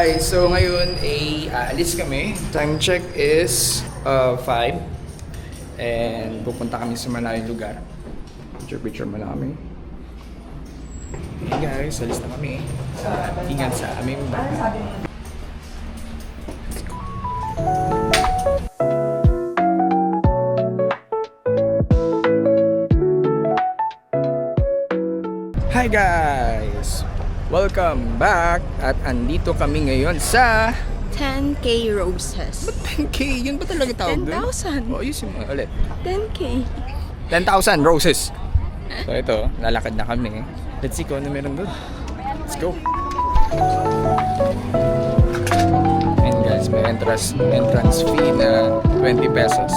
guys, so ngayon ay aalis kami. Time check is 5. And pupunta kami sa malayong lugar. Picture mo na kami. Hey guys, alis na kami. Ingat sa aming bahay. Hi guys! Welcome back! At andito kami ngayon sa 10K roses. 10K? Yun ba talaga tawag doon? 10,000. O, ayusin mo ulit. 10K. 10,000 roses! So ito, lalakad na kami. Let's see kung ano meron doon. Let's go! And guys, may entrance fee na 20 pesos.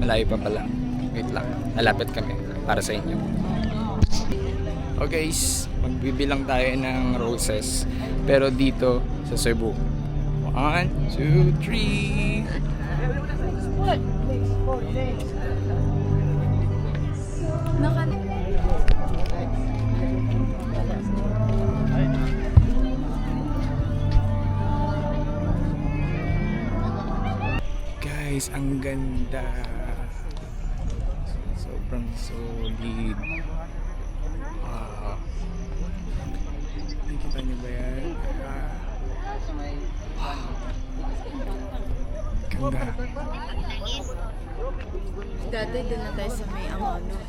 Malayo pa pala. Wait lang. Nalapit kami para sa inyo. Okay, magbibilang tayo ng roses. Pero dito sa Cebu. 1, 2, 3. Guys, ang ganda. Sobrang solid. Nakikita niyo ba yan? Ganda. Dati doon na tayo sa may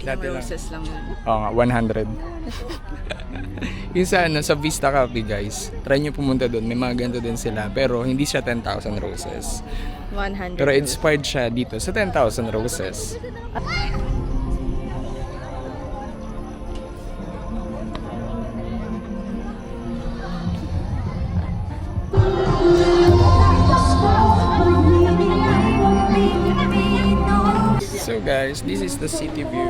Dati lang. roses lang yun. Oo nga, 100. Yung sa Vista Cafe guys, try nyo pumunta doon. May mga ganito din sila. Pero hindi siya 10,000 roses. 100. Pero inspired siya dito sa 10,000 roses. So guys, this is the city view.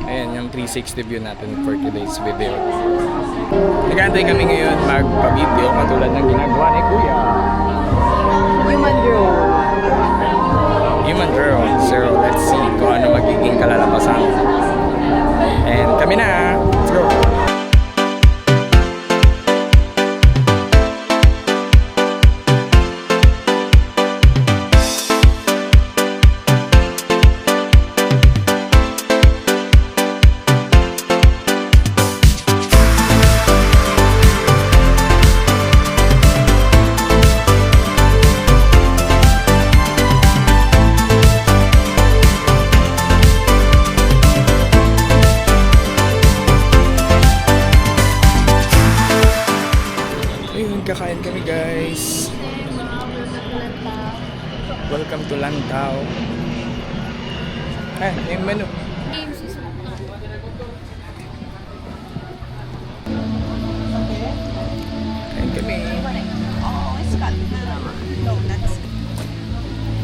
Ayan yung 360 view natin for today's video. Nag-aantay kami ngayon magpa-video katulad ng ginagawa ni Kuya. Human drone. Human drone. So let's see kung ano magiging kalalabasan. And kami na. Let's go. Kakain kami guys. Welcome to Lantau. Yung menu. Kain kami.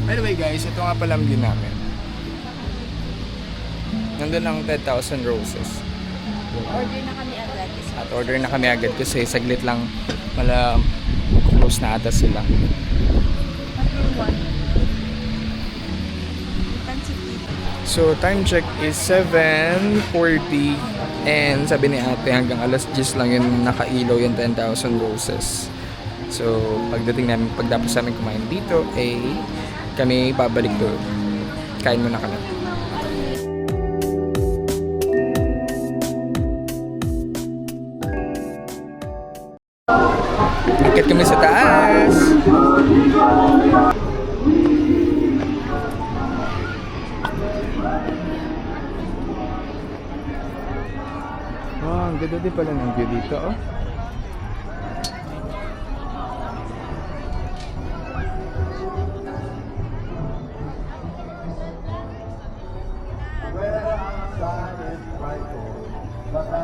By the way guys, ito nga pala din namin. Nandun ang 10,000 roses. Order na kami agad. At order na kami agad kasi saglit lang close na ata sila. So time check is 7:40 and sabi ni ate hanggang alas 10 lang yun nakailaw yung 10,000 roses. So pagdating namin kumain dito kami babalik doon. Kain muna kami. Akit kami sa taas. Wow, ang ganda din pala ng view dito, oh.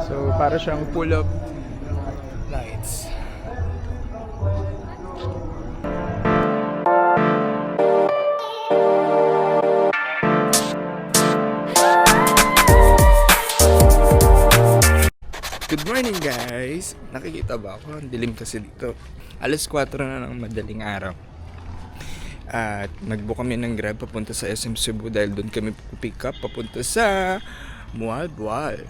So, para siyang full of lights. morning guys! Nakikita ba ako? Ang dilim kasi dito. Alas 4 na ng madaling araw. At nag-book kami ng Grab papunta sa SM Cebu dahil doon kami pick up papunta sa Mualboal.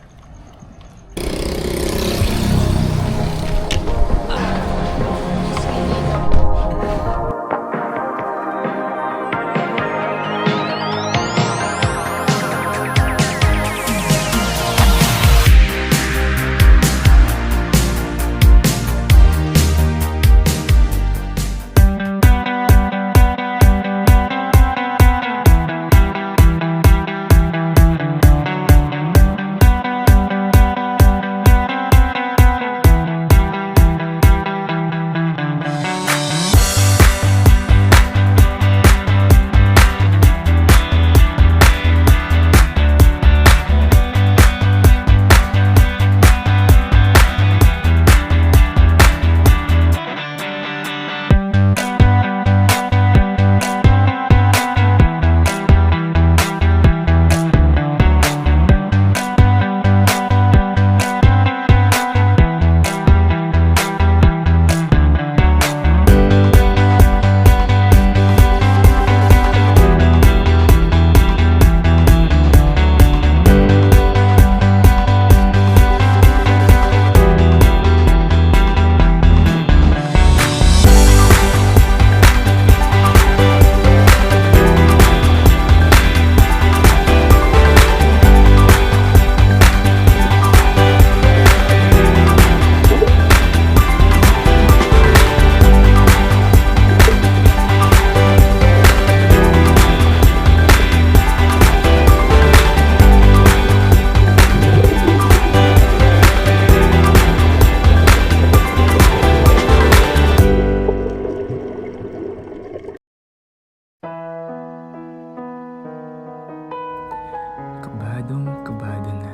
Kabado na.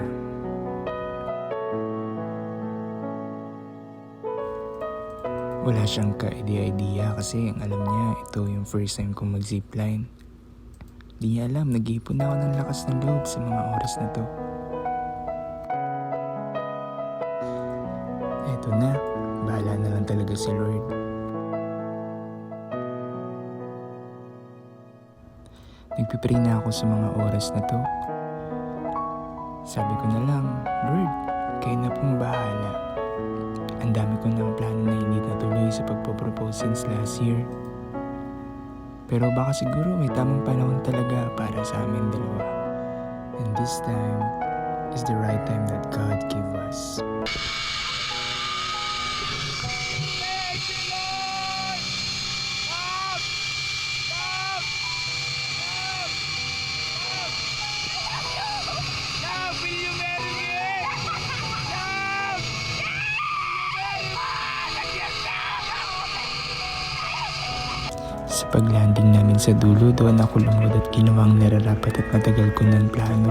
Wala siyang ka-idea kasi ang alam niya ito yung first time kong mag-zipline. Di niya alam, nag-iipon na ako ng lakas ng loob sa mga oras na to. Eto na, bahala na lang talaga si Lord. Nagpipray na ako sa mga oras na to. Sabi ko na lang, Lord, kayo na pong bahala. Ang dami ko ng plano na hindi natuloy sa pagpapropose since last year. Pero baka siguro may tamang panahon talaga para sa amin dalawa. And this time is the right time that God gave us. Sa paglanding namin sa dulo, doon ako lumod at ginawang nararapat at matagal ko ng plano.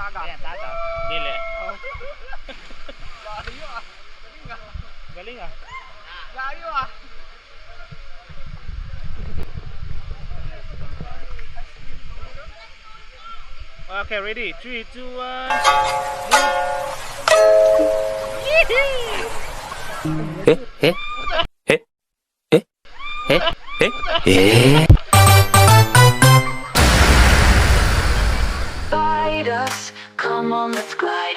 Taga. Dili. Galing ah. Okay, ready? 3, 2, 1. Fight us, come on, let's glide.